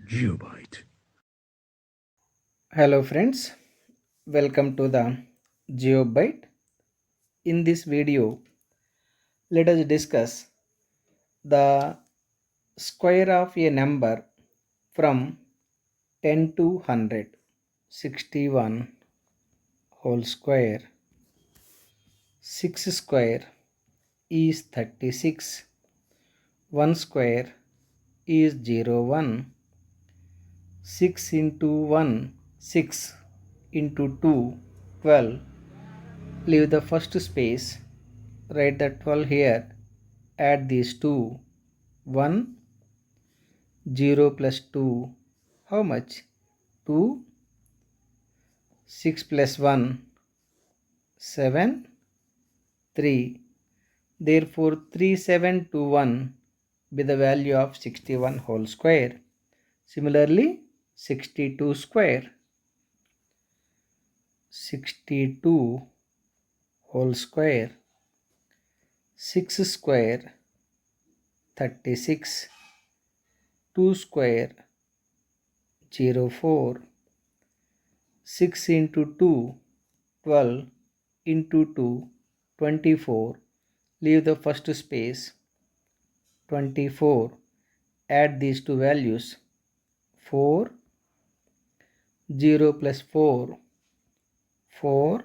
Geobyte. Hello friends, welcome to the GeoByte. In this video, let us discuss the square of a number from 10 to 100. 61 whole square. 6 square is 36. 1 square is 01. 6 into 1, 6 into 2, 12. Leave the first space, write the 12 here, add these two, 1, 0 plus 2, how much? 2, 6 plus 1, 7, 3. Therefore, 3721 be the value of 61 whole square. Similarly, 62 square. 62 whole square. 6 square 36. 2 square 04. 6 into 2 12 into 2 24. Leave the first space, 24. Add these two values, 4, 0 plus 4, 4,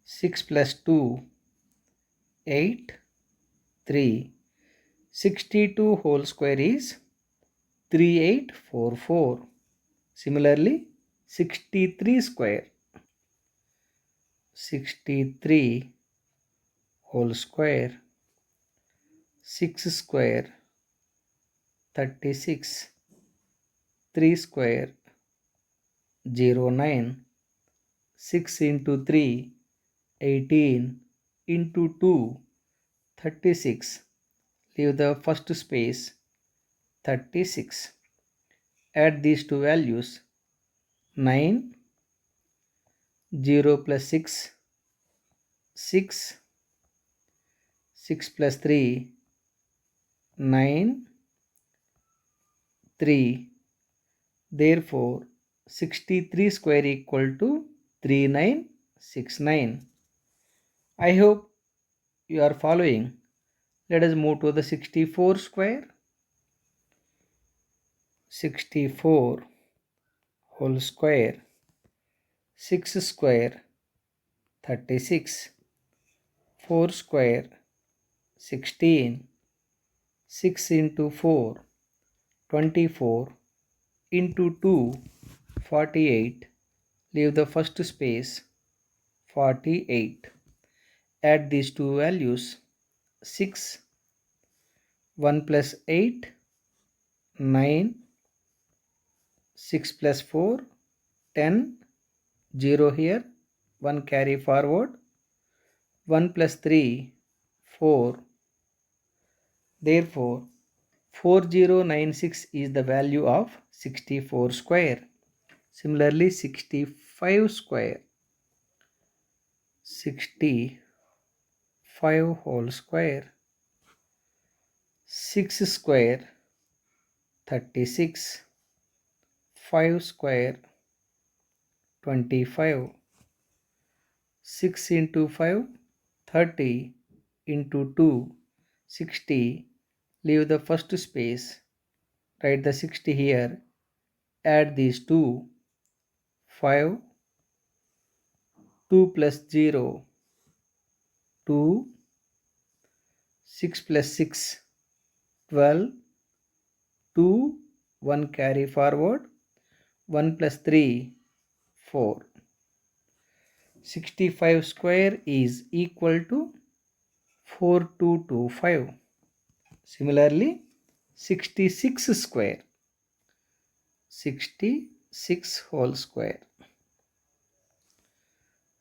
6 plus 2, 8, 3. 62 whole square is 3844. Similarly, 63 square. 63 whole square. 6 square 36. 3 square 09. 6 into 3 18 into 2 36. Leave the first space, 36. Add these two values, 9, 0 plus 6, 6, 6 plus 3, 9, 3. Therefore, 63 square equal to 3969. I hope you are following. Let us move to the 64 square. 64 whole square. 6 square 36. 4 square 16. 6 into 4 24 into 2 48. Leave the first space, 48. Add these two values, 6, 1 plus 8, 9, 6 plus 4, 10, 0 here, 1 carry forward, 1 plus 3, 4. Therefore, 4096 is the value of 64 square. Similarly, 65 square. 65 whole square. 6 square 36. 5 square 25. 6 into 5 30 into 2 60. Leave the first space, write the 60 here, add these two, 5, 2 plus 0, 2, 6 plus 6, 12, 2, 1 carry forward, 1 plus 3, 4. 65 square is equal to 4225. Similarly, 66 square. 66 whole square.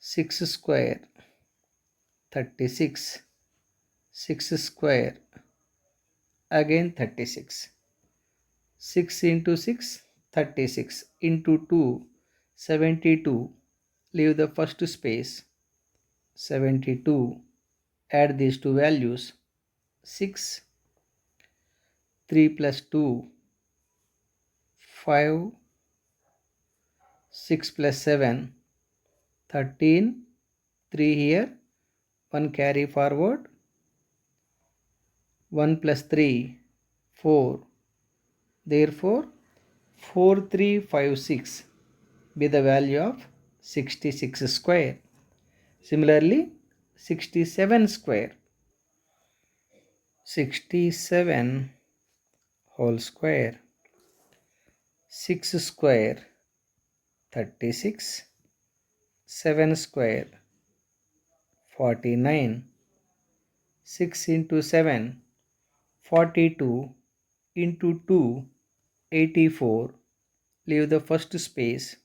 6 square 36. 6 square again 36. 6 into 6 36 into 2 72. Leave the first space, 72. Add these two values, 6, 3 plus 2, 5, 6 plus 7, 13, 3 here, 1 carry forward, 1 plus 3, 4. Therefore, 4356 be the value of 66 square. Similarly, 67 square. 67 whole square. 6 square 36. 7 square 49. 6 into 7 42 into 2 84. Leave the first space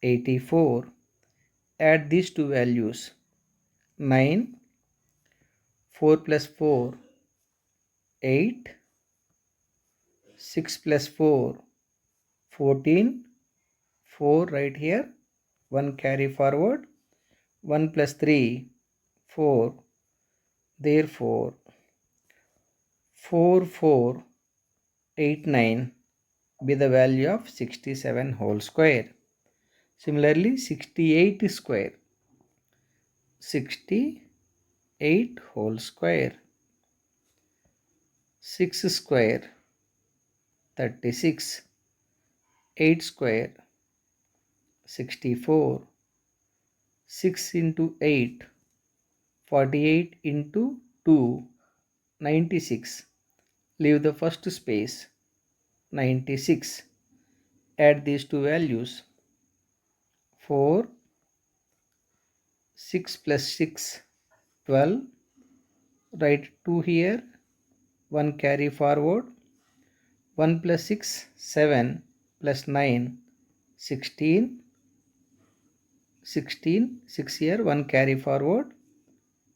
84. Add these two values 9. 4 plus 4 8. 6 plus 4 14. 4 right here, 1 carry forward, 1 plus 3 4. Therefore 4489 be the value of 67 whole square. Similarly, 68 square. 68 whole square. 6 square 36. 8 square 64. 6 into 8 48 into 2 96. Leave the first space 96. Add these two values 4. 6 plus 6 12. Write 2 here, 1 carry forward, 1 plus 6 7 plus 9 16. 16. 6 here, 1 carry forward,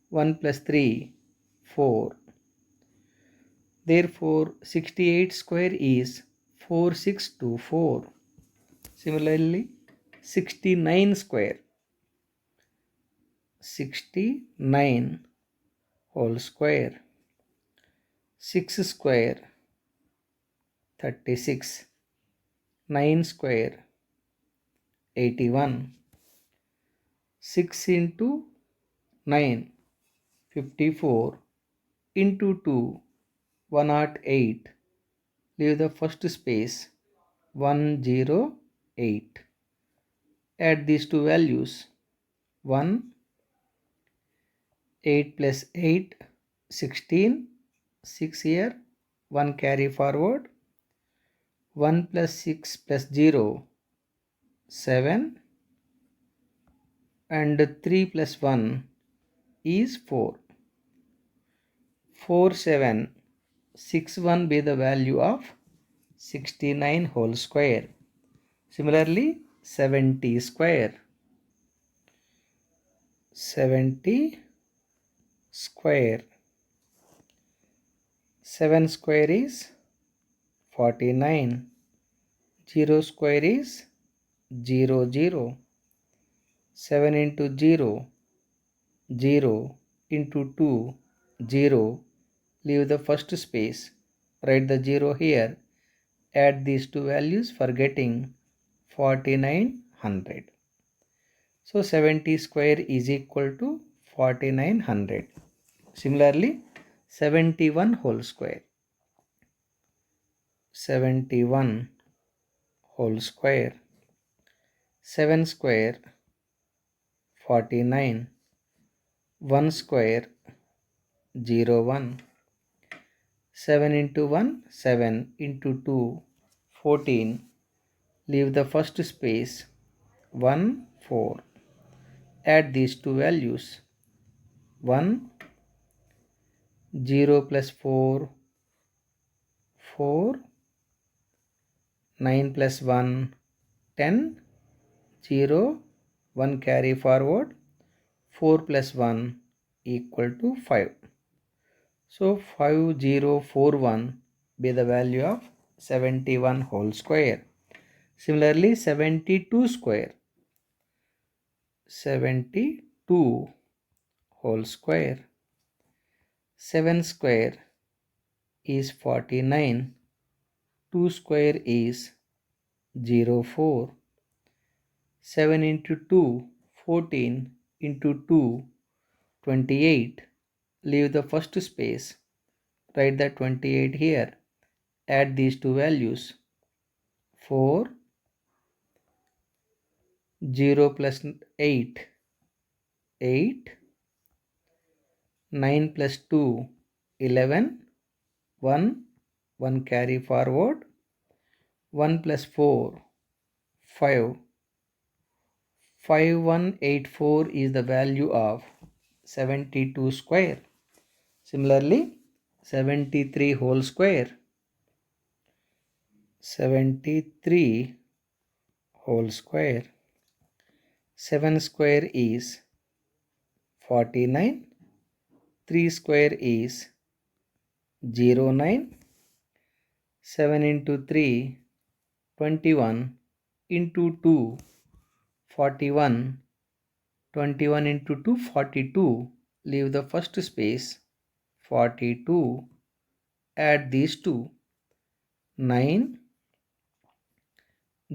1 plus 3 4. Therefore 68 square is 4624. Similarly, 69 square. 69 whole square. 6 square 36. 9 square 81. 6 into 9 54 into 2 108. Leave the first space 108. Add these two values 1. 8 plus 8 16. 6 here, 1 carry forward, 1 plus 6 plus 0 7, and 3 plus 1 is 4. 4761 be the value of 69 whole square. Similarly, 70 square. 70 square. 7 square is 49. 0 square is 0 0. 7 into 0 0 into 2 0. Leave the first space. Write the 0 here. Add these two values for getting 4900. So 70 square is equal to 4900. Similarly, 71 whole square. 71 whole square. 7 square 49. 1 square 0 1. 7 into 1 7 into 2 14. Leave the first space 1 4. Add these two values 1 0 plus 4 4. 9 plus 1 10. 0 1 carry forward, 4 plus 1 equal to 5. So 5041 be the value of 71 whole square. Similarly, 72 square. 72 whole square. 7 square is 49. 2 square is 0, 4. 7 into 2, 14 into 2, 28. Leave the first space. Write the 28 here. Add these two values. 4, 0 plus 8, 8. 9 plus 2, 11. 1, 1 carry forward. 1 plus 4, 5. 5184 is the value of 72 square. Similarly, 73 whole square. 73 whole square. 7 square is 49. 3 square is 09. 7 into 3, 21 into 2, 41. 21 into 2, 42. Leave the first space. 42. Add these two. 9.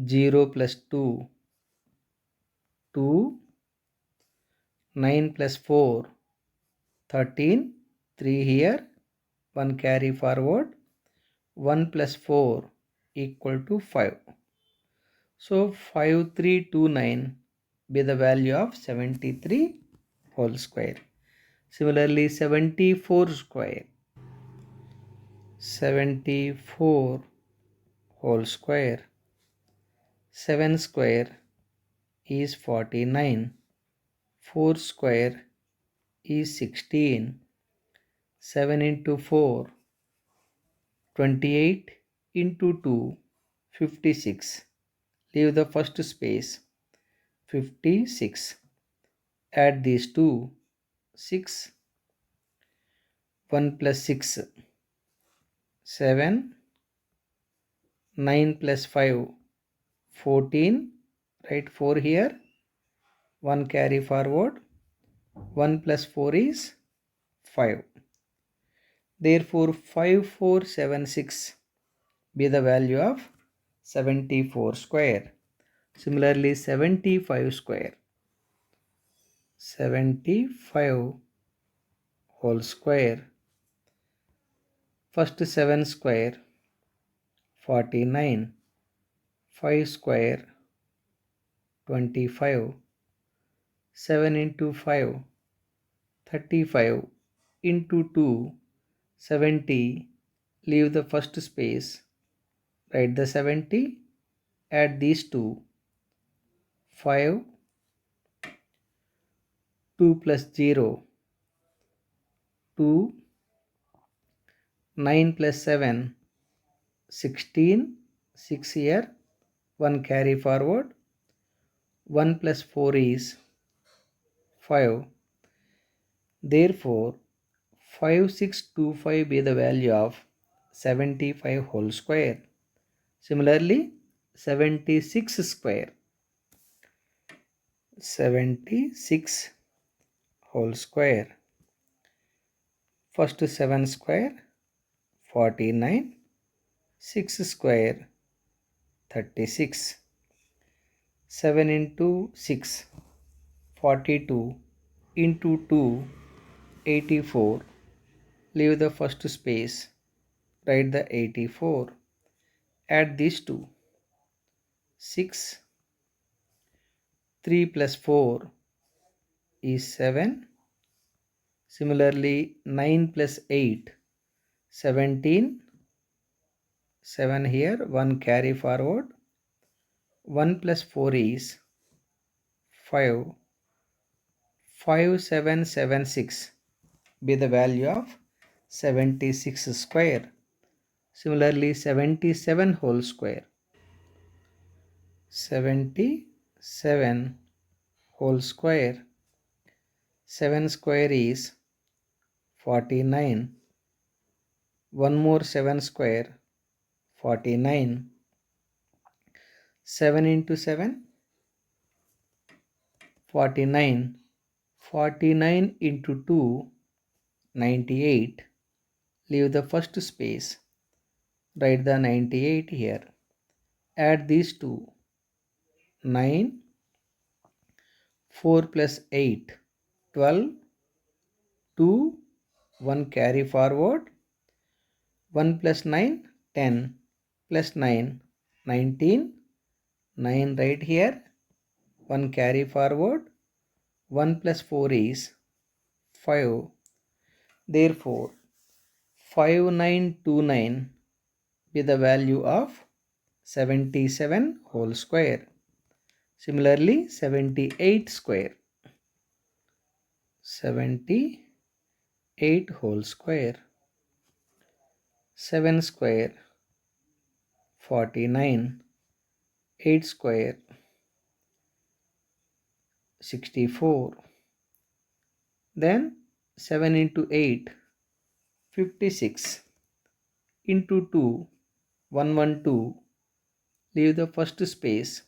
0 plus 2, 2. 9 plus 4, 13. 3 here. 1 carry forward. 1 plus 4 equal to 5. So 5329 be the value of 73 whole square. Similarly, 74 square. 74 whole square. 7 square is 49. 4 square is 16. 7 into 4, 28 into 2, 56. Leave the first space. 56. Add these two. 6. 1 plus 6, 7. 9 plus 5, 14. Write 4 here. 1 carry forward. 1 plus 4 is 5. Therefore, 5476 be the value of 74 square. Similarly, 75 square. 75 whole square. First 7 square, 49. 5 square, 25. 7 into 5, 35. Into 2, 70. Leave the first space. Write the 70. Add these two. 5. 2 plus 0, 2. 9 plus 7, 16. 6 here. 1 carry forward. 1 plus 4 is 5. Therefore, 5625 be the value of 75 whole square. Similarly, 76 square. 76 whole square. First 7 square, 49. 6 square, 36. 7 into 6, 42. Into 2, 84. Leave the first space. Write the 84. Add these two. 6. 3 plus 4 is 7. Similarly, 9 plus 8, 17. 7 here, 1 carry forward. 1 plus 4 is 5. 5776 be the value of 76 square. Similarly, 77 whole square. 77 whole square. 7 square is 49. 1 more 7 square, 49. 7 into 7, 49. 49 into 2, 98. Leave the first space. Write the 98 here. Add these two. 9, 4 plus 8, 12, 2, 1 carry forward, 1 plus 9, 10, plus 9, 19, 9 right here, 1 carry forward, 1 plus 4 is 5. Therefore, 5929 be the value of 77 whole square. Similarly, 78 square. 78 whole square. 7 square 49. 8 square 64. Then 7 into 8 56. Into 2 112. Leave the first space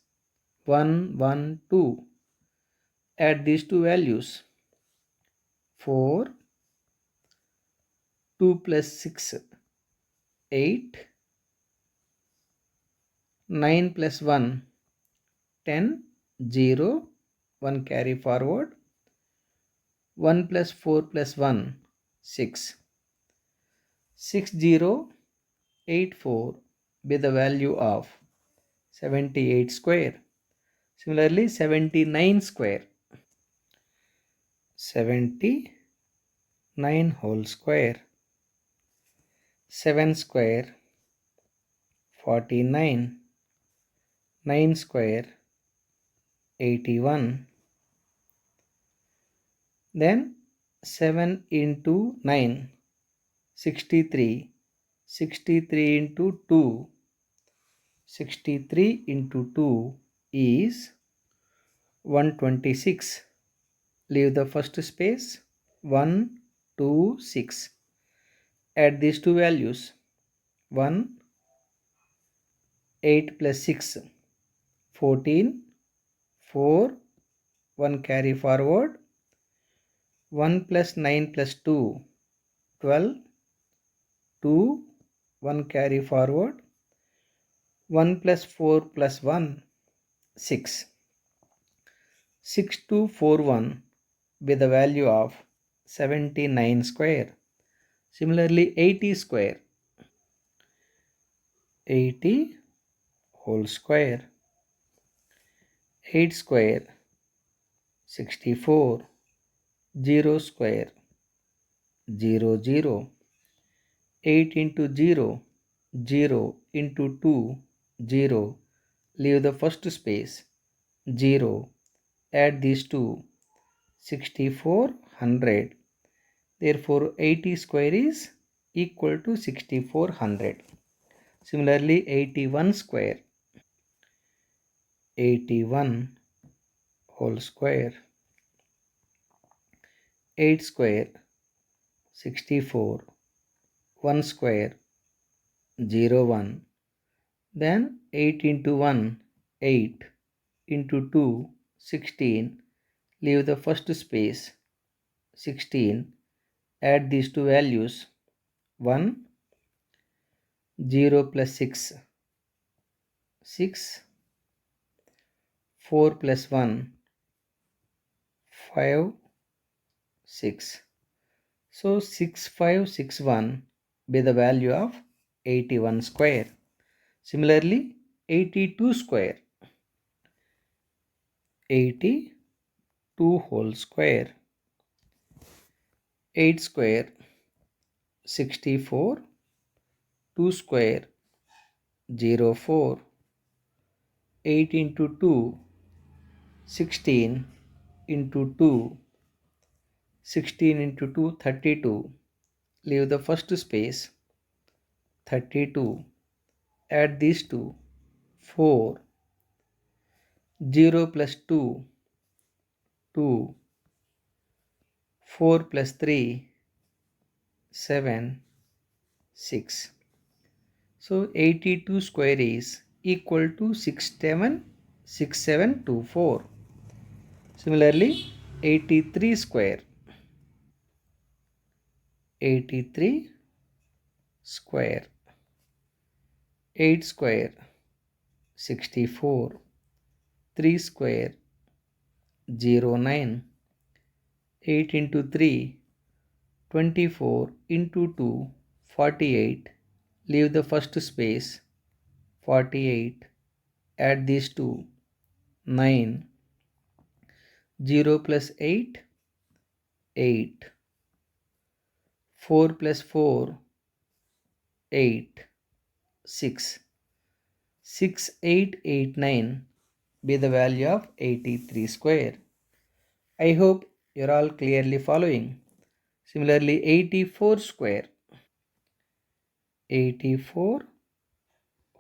112. Add these two values. 4, 2 plus 6, 8, 9 plus 1, 10, 0, 1 carry forward, 1 plus 4 plus 1, 6. 6084 be the value of 78 square. Similarly, 79 square. 79 whole square. 7 square 49. 9 square 81. Then 7 into 9 63. 63 into 2. 63 into 2 is 126. Leave the first space 1, 2, 6. Add these two values 1, 8 plus 6, 14, 4, 1 carry forward, 1 plus 9 plus 2, 12, 2, 1 carry forward, 1 plus 4 plus 1, 6. 6241 be the value of 79 square. Similarly, 80 square. 80 whole square. 8 square 64. 0 square 0, 0. 8 into 0, 0 into 2, 0. Leave the first space 0. Add these two 6400. Therefore, 80 square is equal to 6400. Similarly, 81 square. 81 whole square. 8 square 64. 1 square 0, 1. Then 8 into 1, 8. Into 2, 16. Leave the first space 16. Add these two values 1, 0 plus 6, 6, 4 plus 1, 5, 6. So 6561 be the value of 81 square. Similarly, 82 square. 82 whole square. 8 square 64. 2 square 0, 4. 8 into 2, 16. Into 2, 16 into 2, 32. Leave the first space 32. Add these two 4. 0 plus 2, 2. 4 plus 3, 7, 6. So 82 square is equal to 6724. Similarly, 83 square. 83 square. 8 square 64. 3 square 0 9. 8 into 3 24 into 2 48. Leave the first space 48. Add these two 9. 0 plus 8 8. 4 plus 4 8. 6. 6889 be the value of 83 square. I hope you're all clearly following. Similarly, 84 square. 84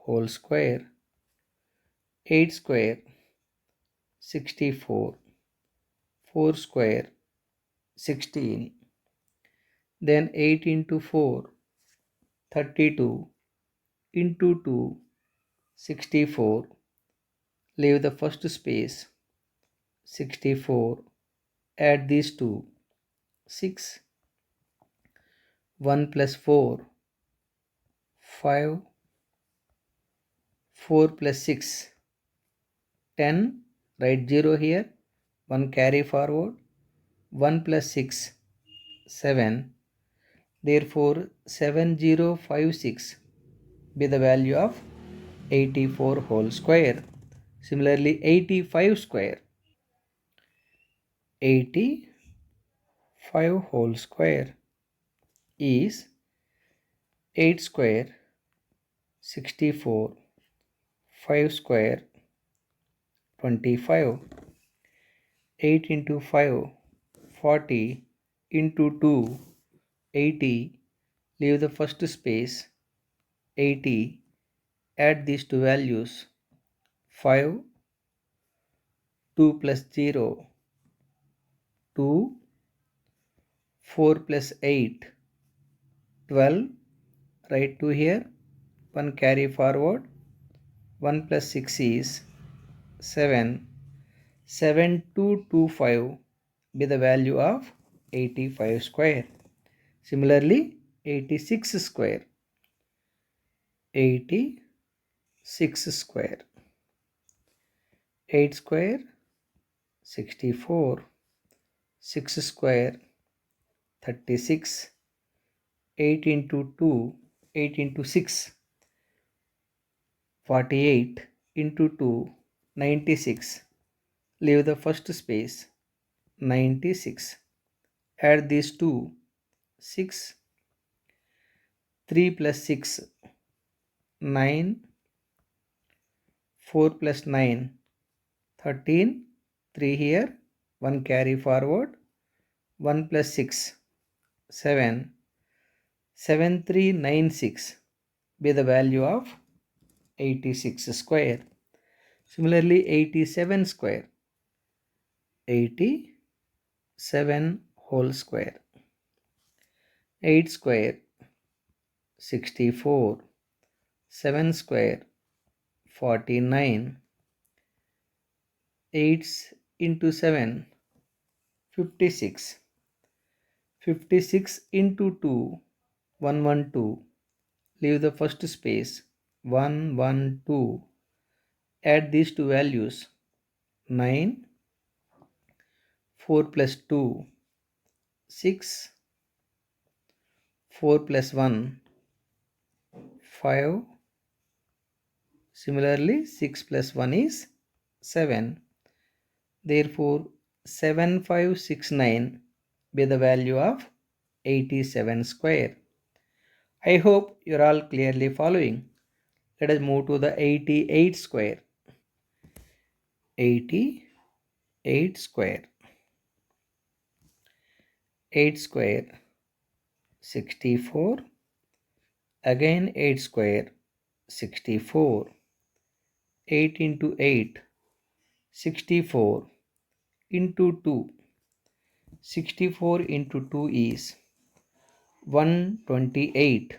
whole square. 8 square 64. 4 square 16. Then 8 into 4 32. Into 2 64. Leave the first space 64. Add these two 6. 1 plus 4 5. 4 plus 6 10. Write 0 here. 1 carry forward. 1 plus 6 7. Therefore 7056 be the value of 84 whole square. Similarly, 85 square. 85 whole square is 8 square 64. 5 square 25. 8 into 5 40. Into 2 80. Leave the first space 80. Add these two values 5. 2 plus 0 2. 4 plus 8 12. Write 2 here. 1 carry forward. 1 plus 6 is 7. 7225 be the value of 85 square. Similarly, 86 square. 86 square. 8 square 64. 6 square 36. 8 into 2 8 into 6 48. Into 2 96. Leave the first space 96. Add these two 6. 3 plus 6 9. 4 plus 9 13. 3 here. 1 carry forward. 1 plus 6 7. 7396 be the value of 86 square. Similarly, 87 square. 87 whole square. 8 square 64. 7 square 49. 8 into 7 56. 56 into 2 112. Leave the first space 112. Add these two values 9. 4 plus 2 6. 4 plus 1 5. Similarly, 6 plus 1 is 7. Therefore, 7569 be the value of 87 square. I hope you're all clearly following. Let us move to the 88 square. 88 square. 8 square 64. Again 8 square 64. 8 into 8 64. Into 2 64 into 2 is 128.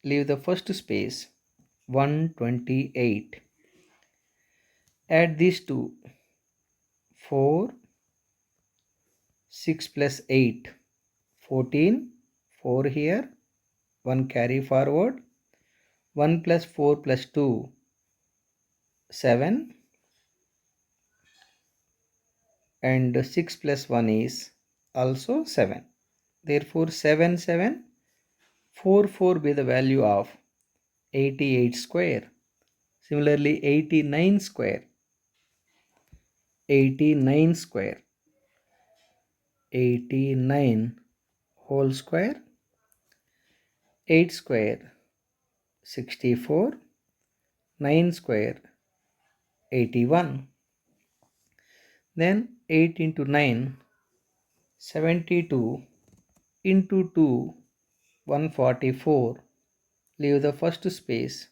Leave the first space 128. Add these two 4. 6 plus 8 14. 4 here. 1 carry forward. 1 plus 4 plus 2 7, and 6 plus 1 is also 7. Therefore 7, 7, 4, 4 be the value of 88 square. Similarly 89 square, 89 square, 89 whole square, 8 square, 64, 9 square, 81. Then 8 into 9, 72, into 2, 144. Leave the first space,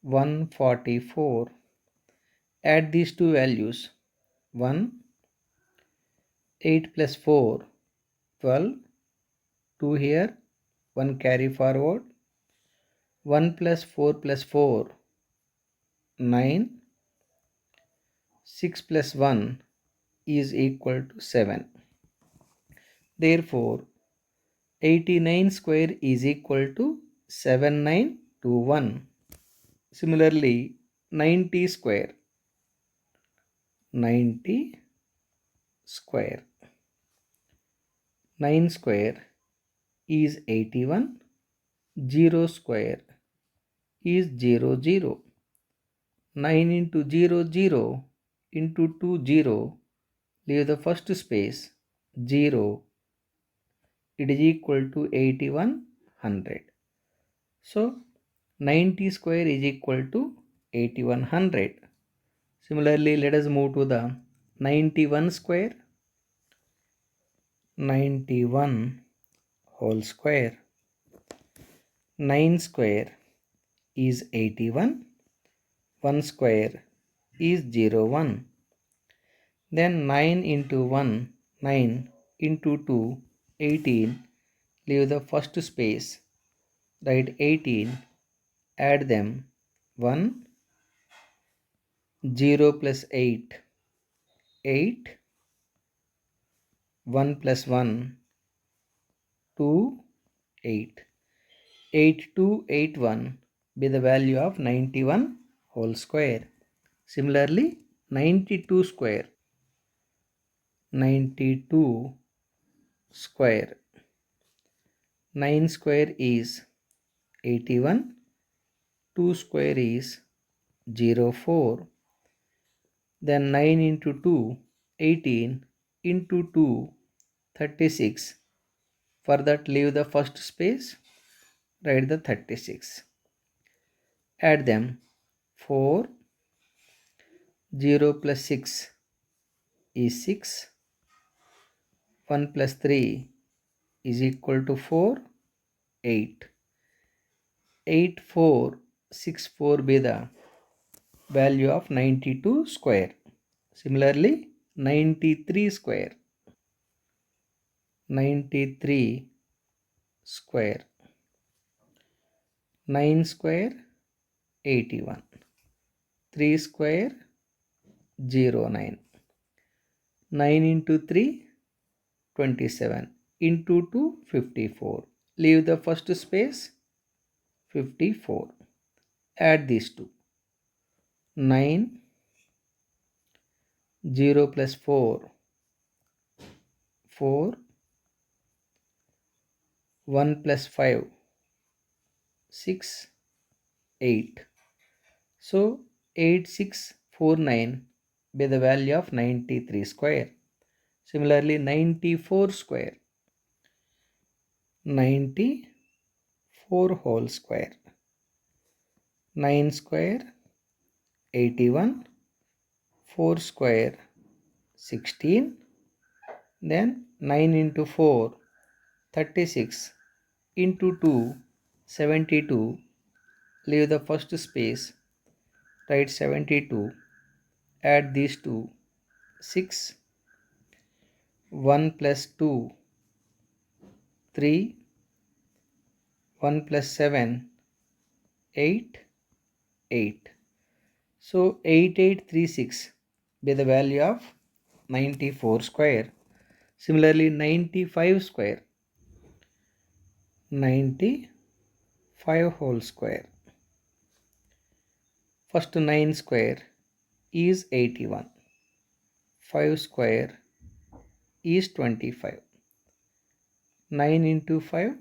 144. Add these two values, 1, 8 plus 4, 12, 2 here, 1 carry forward, 1 plus 4 plus 4, 9, 6 plus 1 is equal to 7. Therefore 89 square is equal to 7921. Similarly 90 square, 90 square, 9 square is 81, 0 square is 0, 0. 9 into 0, 0 into 2, 0. Leave the first space, 0. It is equal to 8100. So 90 square is equal to 8100. Similarly, let us move to the 91 square. 91 whole square. 9 square is 81. 1 square is 0, 1. Then 9 into 1, 9 into 2, 18. Leave the first space. Write 18. Add them. 1, 0 plus 8, 8. 1 plus 1, 2, 8. 8, 2, 8, 1 be the value of 91 whole square. Similarly, 92 square. 92 square. 9 square is 81. 2 square is 0, 4. Then 9 into 2, 18. Into 2, 36. For that, leave the first space. Write the 36. Add them. 4, 0 plus 6 is 6. 1 plus 3 is equal to 4, 8. 8, 4, 6, 4 be the value of 92 square. Similarly, 93 square. 93 square. 9 square, 81. 3 square, 0, 9. 9 into 3, 27. Into 2, 54. Leave the first space, 54. Add these two. 9, 0 plus 4, 4. 1 plus 5, 6, 8. So 8649 be the value of 93 square. Similarly, 94 square. 94 whole square. 9 square, 81. 4 square, 16. Then 9 into 4, 36. Into 2, 72. Leave the first space. Write 72. Add these two. 6. 1 plus 2, 3. 1 plus 7, 8. 8. So 8836 be the value of 94 square. Similarly, 95 square. 95 whole square. First 9 square is 81. 5 square is 25. 9 into 5,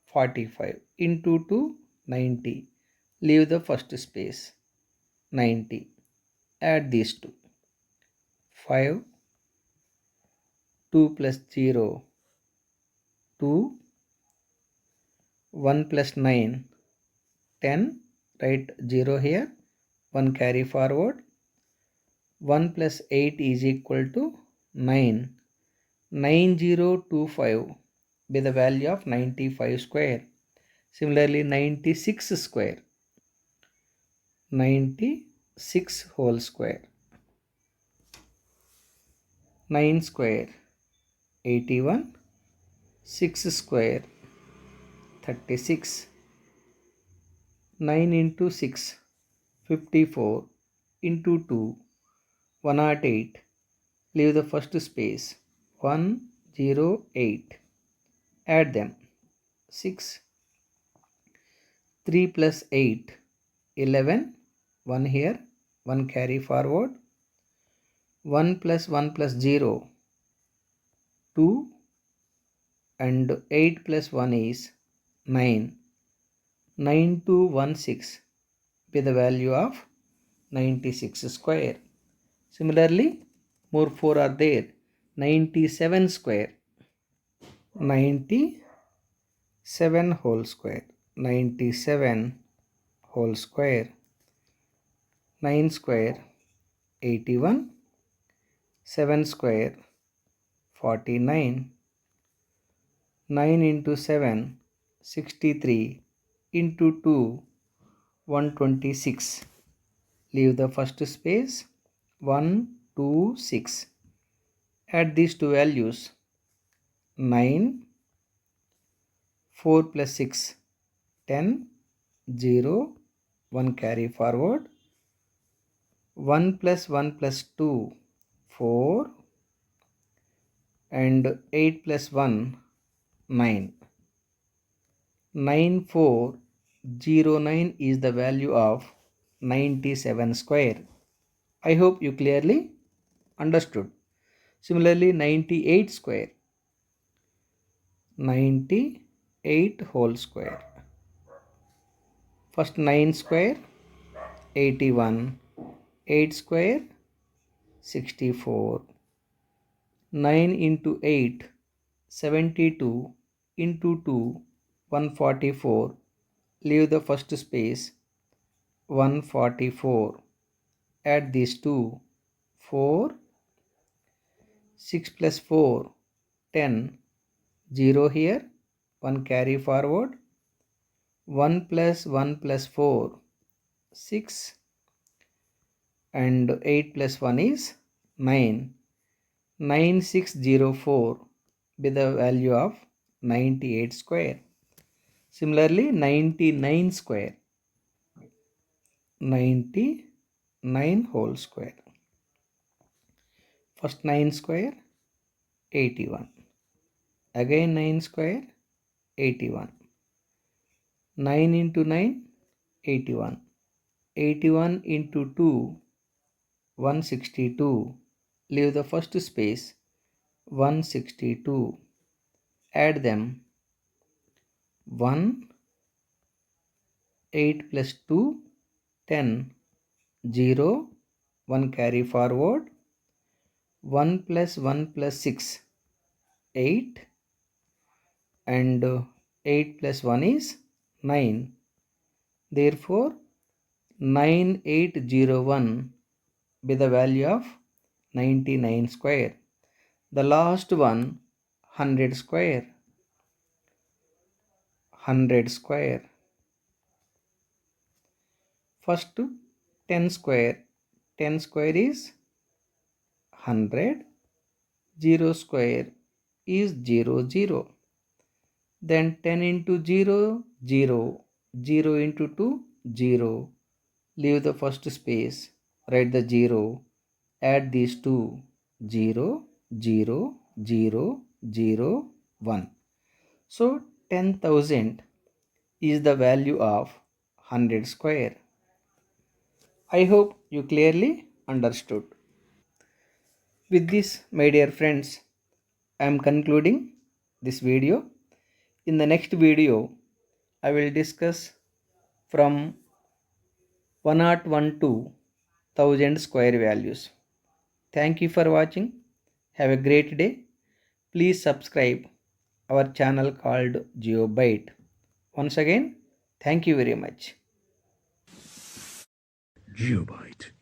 45. Into 2, 90. Leave the first space, 90. Add these two. 5, 2 plus 0, 2, 1 plus 9, 10. Write 0 here, 1 carry forward. 1 plus 8 is equal to 9. 9025 be the value of 95 square. Similarly, 96 square. 96 whole square. 9 square 81. 6 square 36. 9 into 6 54. Into 2 108. Leave the first space, 108. Add them. 6. 3 plus 8, 11. 1 here, 1 carry forward. 1 plus 1 plus 0, 2. And 8 plus 1 is 9. 9216 be the value of 96 square. Similarly, more 4 are there. 97 square. 97 whole square. 97 whole square. 9 square 81. 7 square 49. 9 into 7 63. Into 2 126. Leave the first space, 126. Add these two values. 9. 4 plus 6, 10. 0. 1 carry forward. 1 plus 1 plus 2, 4. And 8 plus 1, 9. 9409 is the value of 97 square. I hope you clearly understood. Similarly, 98 square. 98 whole square. First 9 square 81. 8 square 64. 9 into 8 72. Into 2 144. Leave the first space, 144. Add these two. 4. 6 plus 4, 10. 0 here, 1 carry forward. 1 plus 1 plus 4, 6. And 8 plus 1 is 9. 9604 be the value of 98 square. Similarly, 99 square. 99 whole square. First 9 square 81. Again 9 square 81. 9 into 9 81. 81 into 2 162. Leave the first space, 162. Add them. 1. 8 plus 2, 10. 0. 1 carry forward. 1 plus 1 plus 6, 8. And 8 plus 1 is 9. Therefore, 9801 be the value of 99 square. The last one, 100 square. 100 square. First 10 square. 10 square is 100. 0 square is 0, 0. Then 10 into 0, 0. 0 into 2, 0. Leave the first space. Write the 0. Add these two. 0, 0, 0, 0, 1. So 10,000 is the value of 100 square. I hope you clearly understood. With this, my dear friends, I am concluding this video. In the next video, I will discuss from 101 to 1000 square values. Thank you for watching. Have a great day. Please subscribe our channel called GeoByte. Once again, thank you very much. GeoByte.